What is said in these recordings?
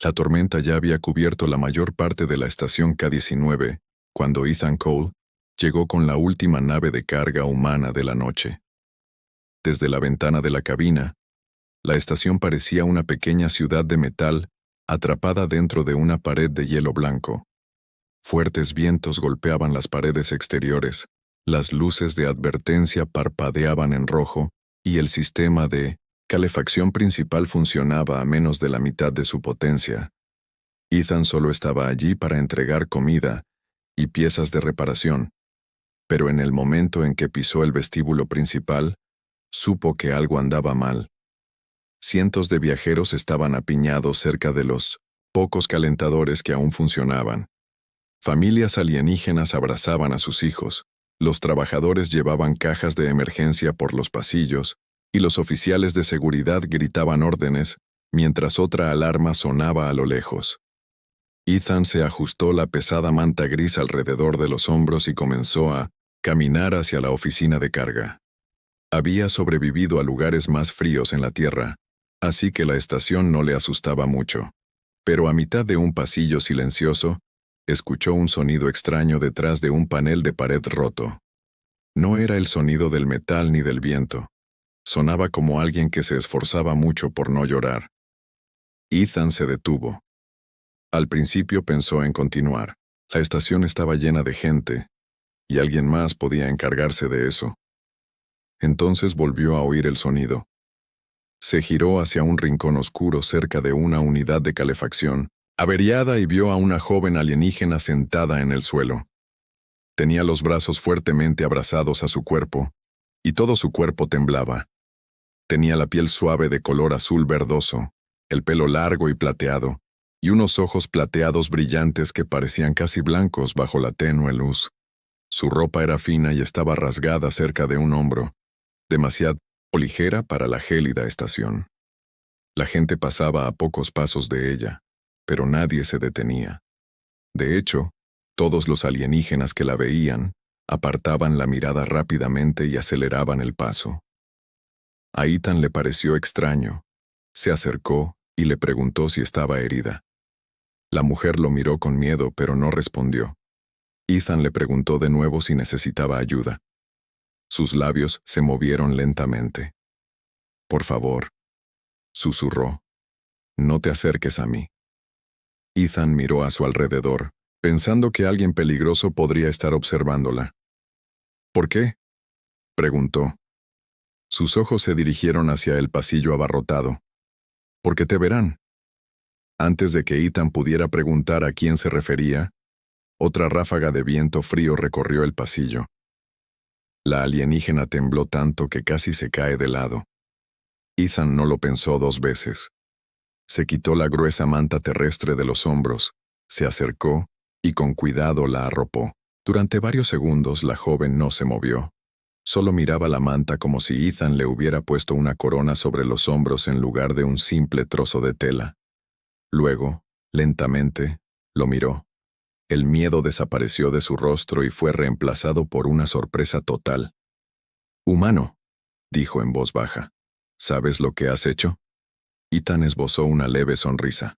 La tormenta ya había cubierto la mayor parte de la estación K-19, cuando Ethan Cole llegó con la última nave de carga humana de la noche. Desde la ventana de la cabina, la estación parecía una pequeña ciudad de metal atrapada dentro de una pared de hielo blanco. Fuertes vientos golpeaban las paredes exteriores, las luces de advertencia parpadeaban en rojo y el sistema de calefacción principal funcionaba a menos de la mitad de su potencia. Ethan solo estaba allí para entregar comida y piezas de reparación, pero en el momento en que pisó el vestíbulo principal, supo que algo andaba mal. Cientos de viajeros estaban apiñados cerca de los pocos calentadores que aún funcionaban. Familias alienígenas abrazaban a sus hijos, los trabajadores llevaban cajas de emergencia por los pasillos, y los oficiales de seguridad gritaban órdenes, mientras otra alarma sonaba a lo lejos. Ethan se ajustó la pesada manta gris alrededor de los hombros y comenzó a caminar hacia la oficina de carga. Había sobrevivido a lugares más fríos en la Tierra, así que la estación no le asustaba mucho. Pero a mitad de un pasillo silencioso, escuchó un sonido extraño detrás de un panel de pared roto. No era el sonido del metal ni del viento. Sonaba como alguien que se esforzaba mucho por no llorar. Ethan se detuvo. Al principio pensó en continuar. La estación estaba llena de gente, y alguien más podía encargarse de eso. Entonces volvió a oír el sonido. Se giró hacia un rincón oscuro cerca de una unidad de calefacción, averiada, y vio a una joven alienígena sentada en el suelo. Tenía los brazos fuertemente abrazados a su cuerpo, y todo su cuerpo temblaba. Tenía la piel suave de color azul verdoso, el pelo largo y plateado, y unos ojos plateados brillantes que parecían casi blancos bajo la tenue luz. Su ropa era fina y estaba rasgada cerca de un hombro, demasiado ligera para la gélida estación. La gente pasaba a pocos pasos de ella, pero nadie se detenía. De hecho, todos los alienígenas que la veían apartaban la mirada rápidamente y aceleraban el paso. A Ethan le pareció extraño. Se acercó y le preguntó si estaba herida. La mujer lo miró con miedo, pero no respondió. Ethan le preguntó de nuevo si necesitaba ayuda. Sus labios se movieron lentamente. «Por favor», susurró, «no te acerques a mí». Ethan miró a su alrededor, pensando que alguien peligroso podría estar observándola. «¿Por qué?», preguntó. Sus ojos se dirigieron hacia el pasillo abarrotado. «Porque te verán». Antes de que Ethan pudiera preguntar a quién se refería, otra ráfaga de viento frío recorrió el pasillo. La alienígena tembló tanto que casi se cae de lado. Ethan no lo pensó dos veces. Se quitó la gruesa manta terrestre de los hombros, se acercó y con cuidado la arropó. Durante varios segundos la joven no se movió. Solo miraba la manta como si Ethan le hubiera puesto una corona sobre los hombros en lugar de un simple trozo de tela. Luego, lentamente, lo miró. El miedo desapareció de su rostro y fue reemplazado por una sorpresa total. «Humano», dijo en voz baja. «¿Sabes lo que has hecho?» Ethan esbozó una leve sonrisa.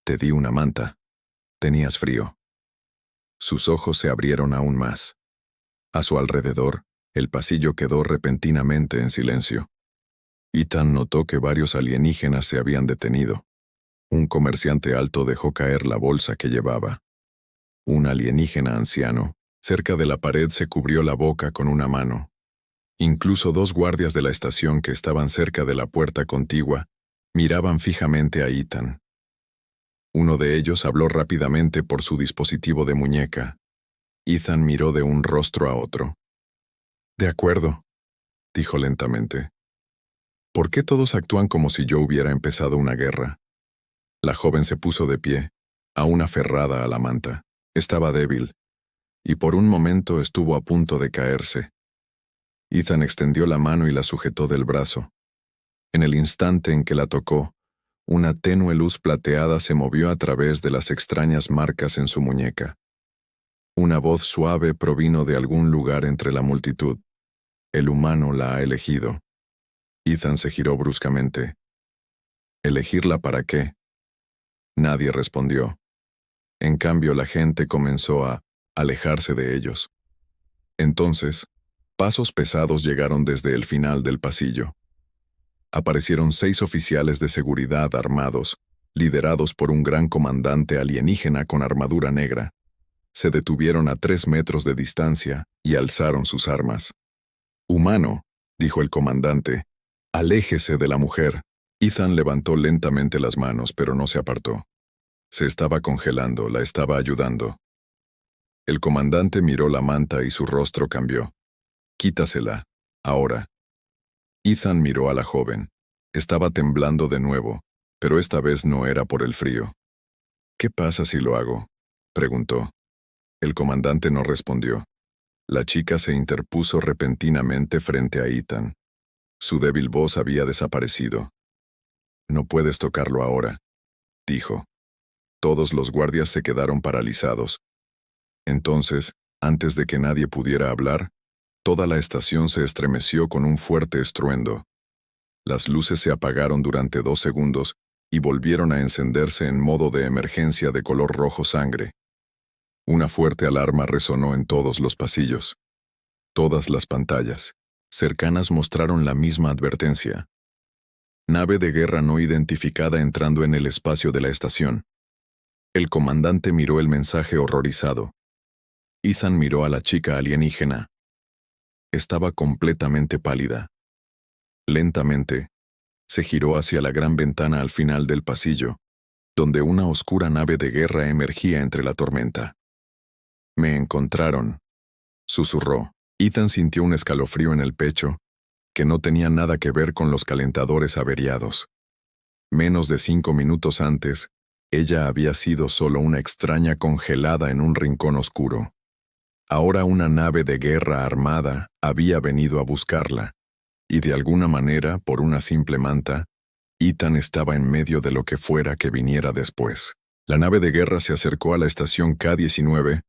«Te di una manta. Tenías frío». Sus ojos se abrieron aún más. A su alrededor, el pasillo quedó repentinamente en silencio. Ethan notó que varios alienígenas se habían detenido. Un comerciante alto dejó caer la bolsa que llevaba. Un alienígena anciano, cerca de la pared, se cubrió la boca con una mano. Incluso dos guardias de la estación que estaban cerca de la puerta contigua miraban fijamente a Ethan. Uno de ellos habló rápidamente por su dispositivo de muñeca. Ethan miró de un rostro a otro. «De acuerdo», dijo lentamente. «¿Por qué todos actúan como si yo hubiera empezado una guerra?» La joven se puso de pie, aún aferrada a la manta. Estaba débil, y por un momento estuvo a punto de caerse. Ethan extendió la mano y la sujetó del brazo. En el instante en que la tocó, una tenue luz plateada se movió a través de las extrañas marcas en su muñeca. Una voz suave provino de algún lugar entre la multitud. «El humano la ha elegido». Ethan se giró bruscamente. «¿Elegirla para qué?». Nadie respondió. En cambio, la gente comenzó a alejarse de ellos. Entonces, pasos pesados llegaron desde el final del pasillo. Aparecieron 6 oficiales de seguridad armados, liderados por un gran comandante alienígena con armadura negra. Se detuvieron a 3 metros de distancia y alzaron sus armas. «Humano», dijo el comandante, «aléjese de la mujer». Ethan levantó lentamente las manos, pero no se apartó. Se estaba congelando, la estaba ayudando. El comandante miró la manta y su rostro cambió. «Quítasela, ahora». Ethan miró a la joven. Estaba temblando de nuevo, pero esta vez no era por el frío. «¿Qué pasa si lo hago?», preguntó. El comandante no respondió. La chica se interpuso repentinamente frente a Ethan. Su débil voz había desaparecido. «No puedes tocarlo ahora», dijo. Todos los guardias se quedaron paralizados. Entonces, antes de que nadie pudiera hablar, toda la estación se estremeció con un fuerte estruendo. Las luces se apagaron durante 2 segundos y volvieron a encenderse en modo de emergencia de color rojo sangre. Una fuerte alarma resonó en todos los pasillos. Todas las pantallas cercanas mostraron la misma advertencia. Nave de guerra no identificada entrando en el espacio de la estación. El comandante miró el mensaje horrorizado. Ethan miró a la chica alienígena. Estaba completamente pálida. Lentamente, se giró hacia la gran ventana al final del pasillo, donde una oscura nave de guerra emergía entre la tormenta. «Me encontraron», susurró. Ethan sintió un escalofrío en el pecho, que no tenía nada que ver con los calentadores averiados. Menos de 5 minutos antes, ella había sido solo una extraña congelada en un rincón oscuro. Ahora una nave de guerra armada había venido a buscarla, y de alguna manera, por una simple manta, Ethan estaba en medio de lo que fuera que viniera después. La nave de guerra se acercó a la estación K-19,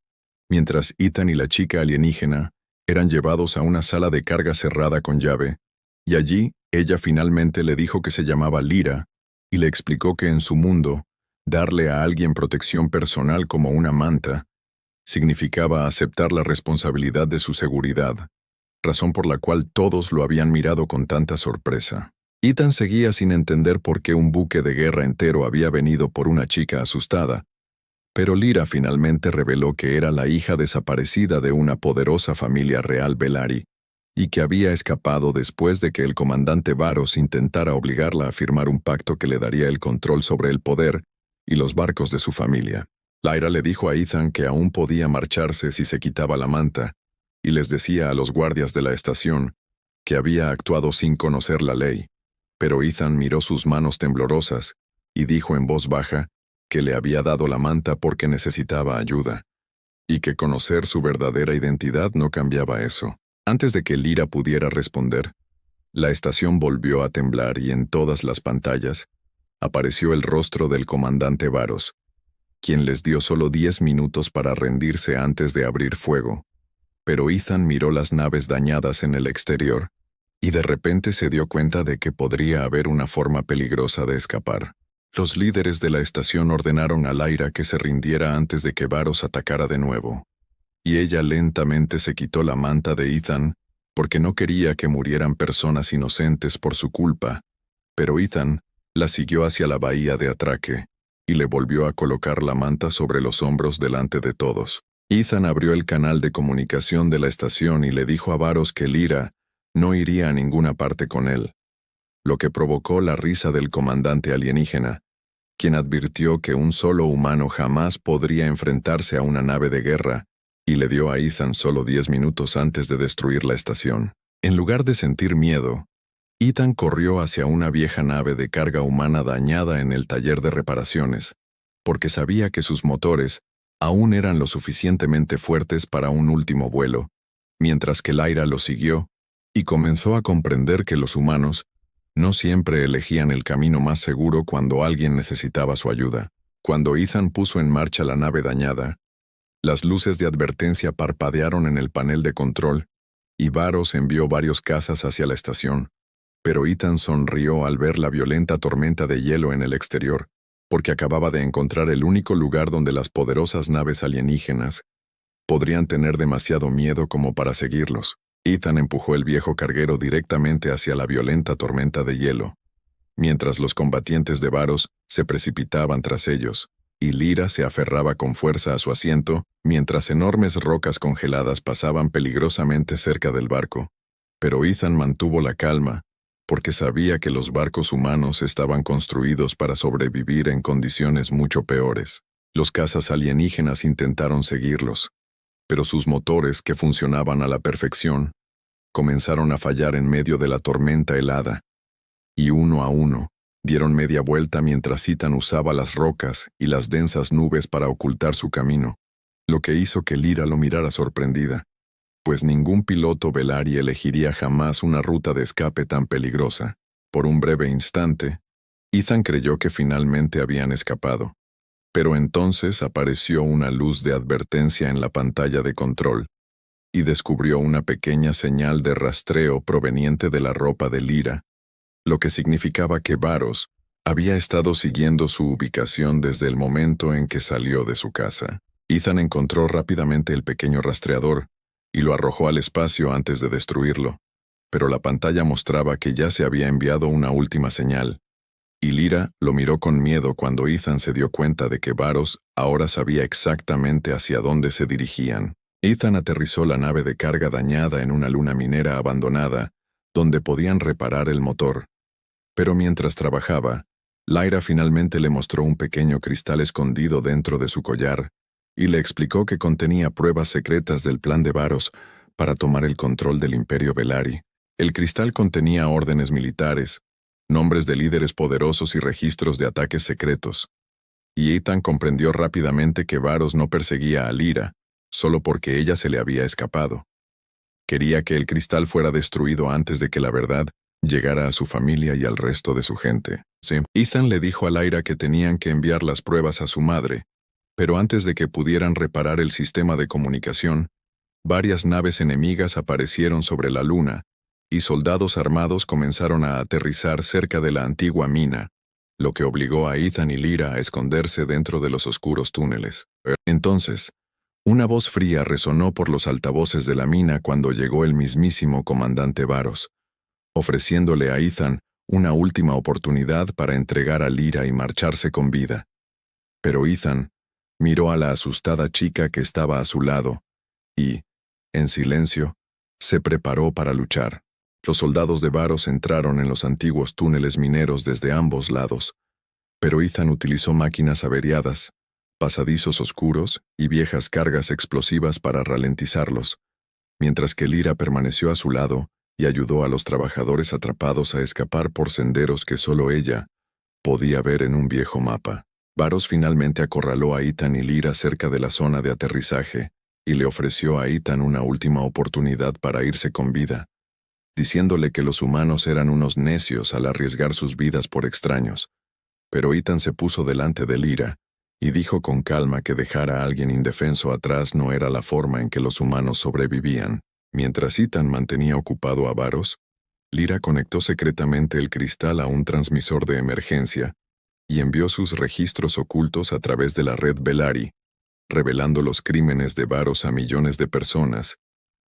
mientras Ethan y la chica alienígena eran llevados a una sala de carga cerrada con llave, y allí ella finalmente le dijo que se llamaba Lyra, y le explicó que en su mundo, darle a alguien protección personal como una manta significaba aceptar la responsabilidad de su seguridad, razón por la cual todos lo habían mirado con tanta sorpresa. Ethan seguía sin entender por qué un buque de guerra entero había venido por una chica asustada, pero Lyra finalmente reveló que era la hija desaparecida de una poderosa familia real Belari, y que había escapado después de que el comandante Varos intentara obligarla a firmar un pacto que le daría el control sobre el poder y los barcos de su familia. Lyra le dijo a Ethan que aún podía marcharse si se quitaba la manta, y les decía a los guardias de la estación que había actuado sin conocer la ley, pero Ethan miró sus manos temblorosas y dijo en voz baja que le había dado la manta porque necesitaba ayuda, y que conocer su verdadera identidad no cambiaba eso. Antes de que Lyra pudiera responder, la estación volvió a temblar y en todas las pantallas apareció el rostro del comandante Varos, quien les dio solo 10 minutos para rendirse antes de abrir fuego. Pero Ethan miró las naves dañadas en el exterior, y de repente se dio cuenta de que podría haber una forma peligrosa de escapar. Los líderes de la estación ordenaron a Lyra que se rindiera antes de que Varos atacara de nuevo, y ella lentamente se quitó la manta de Ethan porque no quería que murieran personas inocentes por su culpa, pero Ethan la siguió hacia la bahía de atraque y le volvió a colocar la manta sobre los hombros delante de todos. Ethan abrió el canal de comunicación de la estación y le dijo a Varos que Lyra no iría a ninguna parte con él, lo que provocó la risa del comandante alienígena, quien advirtió que un solo humano jamás podría enfrentarse a una nave de guerra, y le dio a Ethan solo 10 minutos antes de destruir la estación. En lugar de sentir miedo, Ethan corrió hacia una vieja nave de carga humana dañada en el taller de reparaciones, porque sabía que sus motores aún eran lo suficientemente fuertes para un último vuelo, mientras que Lyra lo siguió, y comenzó a comprender que los humanos no siempre elegían el camino más seguro cuando alguien necesitaba su ayuda. Cuando Ethan puso en marcha la nave dañada, las luces de advertencia parpadearon en el panel de control, y Varos envió varios cazas hacia la estación, pero Ethan sonrió al ver la violenta tormenta de hielo en el exterior, porque acababa de encontrar el único lugar donde las poderosas naves alienígenas podrían tener demasiado miedo como para seguirlos. Ethan empujó el viejo carguero directamente hacia la violenta tormenta de hielo, mientras los combatientes de Varos se precipitaban tras ellos, y Lyra se aferraba con fuerza a su asiento, mientras enormes rocas congeladas pasaban peligrosamente cerca del barco. Pero Ethan mantuvo la calma, porque sabía que los barcos humanos estaban construidos para sobrevivir en condiciones mucho peores. Los cazas alienígenas intentaron seguirlos, pero sus motores, que funcionaban a la perfección, comenzaron a fallar en medio de la tormenta helada, y uno a uno dieron media vuelta mientras Ethan usaba las rocas y las densas nubes para ocultar su camino, lo que hizo que Lyra lo mirara sorprendida, pues ningún piloto Velari elegiría jamás una ruta de escape tan peligrosa. Por un breve instante, Ethan creyó que finalmente habían escapado, pero entonces apareció una luz de advertencia en la pantalla de control, y descubrió una pequeña señal de rastreo proveniente de la ropa de Lyra, lo que significaba que Varos había estado siguiendo su ubicación desde el momento en que salió de su casa. Ethan encontró rápidamente el pequeño rastreador y lo arrojó al espacio antes de destruirlo, pero la pantalla mostraba que ya se había enviado una última señal, y Lyra lo miró con miedo cuando Ethan se dio cuenta de que Varos ahora sabía exactamente hacia dónde se dirigían. Ethan aterrizó la nave de carga dañada en una luna minera abandonada, donde podían reparar el motor. Pero mientras trabajaba, Lyra finalmente le mostró un pequeño cristal escondido dentro de su collar, y le explicó que contenía pruebas secretas del plan de Varos para tomar el control del Imperio Velari. El cristal contenía órdenes militares, nombres de líderes poderosos y registros de ataques secretos. Y Ethan comprendió rápidamente que Varos no perseguía a Lyra, solo porque ella se le había escapado. Quería que el cristal fuera destruido antes de que la verdad llegara a su familia y al resto de su gente. Sí. Ethan le dijo a Lyra que tenían que enviar las pruebas a su madre, pero antes de que pudieran reparar el sistema de comunicación, varias naves enemigas aparecieron sobre la luna, y soldados armados comenzaron a aterrizar cerca de la antigua mina, lo que obligó a Ethan y Lyra a esconderse dentro de los oscuros túneles. Entonces, una voz fría resonó por los altavoces de la mina cuando llegó el mismísimo comandante Varos, ofreciéndole a Ethan una última oportunidad para entregar a Lyra y marcharse con vida. Pero Ethan miró a la asustada chica que estaba a su lado y, en silencio, se preparó para luchar. Los soldados de Varos entraron en los antiguos túneles mineros desde ambos lados, pero Ethan utilizó máquinas averiadas, pasadizos oscuros y viejas cargas explosivas para ralentizarlos, mientras que Lyra permaneció a su lado y ayudó a los trabajadores atrapados a escapar por senderos que solo ella podía ver en un viejo mapa. Varos finalmente acorraló a Ethan y Lyra cerca de la zona de aterrizaje y le ofreció a Ethan una última oportunidad para irse con vida, diciéndole que los humanos eran unos necios al arriesgar sus vidas por extraños. Pero Ethan se puso delante de Lyra y dijo con calma que dejar a alguien indefenso atrás no era la forma en que los humanos sobrevivían. Mientras Ethan mantenía ocupado a Varos, Lyra conectó secretamente el cristal a un transmisor de emergencia y envió sus registros ocultos a través de la red Velari, revelando los crímenes de Varos a millones de personas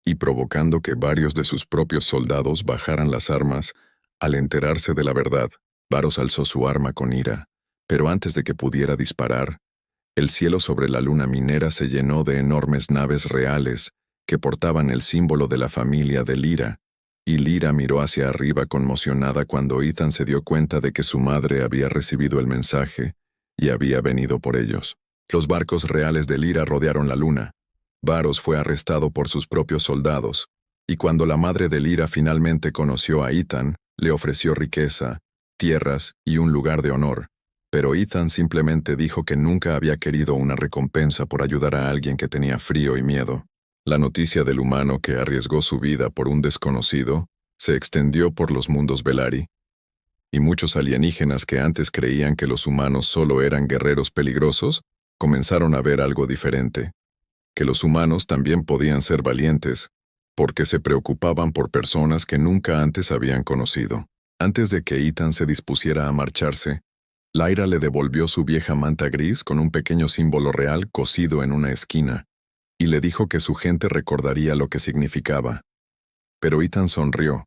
y provocando que varios de sus propios soldados bajaran las armas al enterarse de la verdad. Varos alzó su arma con ira, pero antes de que pudiera disparar, el cielo sobre la luna minera se llenó de enormes naves reales que portaban el símbolo de la familia de Lyra, y Lyra miró hacia arriba conmocionada cuando Ethan se dio cuenta de que su madre había recibido el mensaje y había venido por ellos. Los barcos reales de Lyra rodearon la luna. Varos fue arrestado por sus propios soldados, y cuando la madre de Lyra finalmente conoció a Ethan, le ofreció riqueza, tierras y un lugar de honor. Pero Ethan simplemente dijo que nunca había querido una recompensa por ayudar a alguien que tenía frío y miedo. La noticia del humano que arriesgó su vida por un desconocido se extendió por los mundos Velari, y muchos alienígenas que antes creían que los humanos solo eran guerreros peligrosos, comenzaron a ver algo diferente, que los humanos también podían ser valientes, porque se preocupaban por personas que nunca antes habían conocido. Antes de que Ethan se dispusiera a marcharse, Lyra le devolvió su vieja manta gris con un pequeño símbolo real cosido en una esquina, y le dijo que su gente recordaría lo que significaba. Pero Ethan sonrió,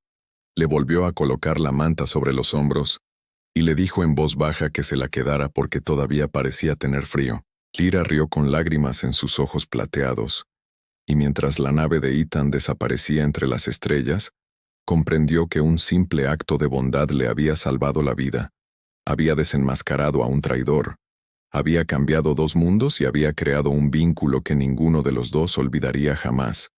le volvió a colocar la manta sobre los hombros, y le dijo en voz baja que se la quedara porque todavía parecía tener frío. Lyra rió con lágrimas en sus ojos plateados, y mientras la nave de Ethan desaparecía entre las estrellas, comprendió que un simple acto de bondad le había salvado la vida. Había desenmascarado a un traidor, había cambiado dos mundos y había creado un vínculo que ninguno de los dos olvidaría jamás.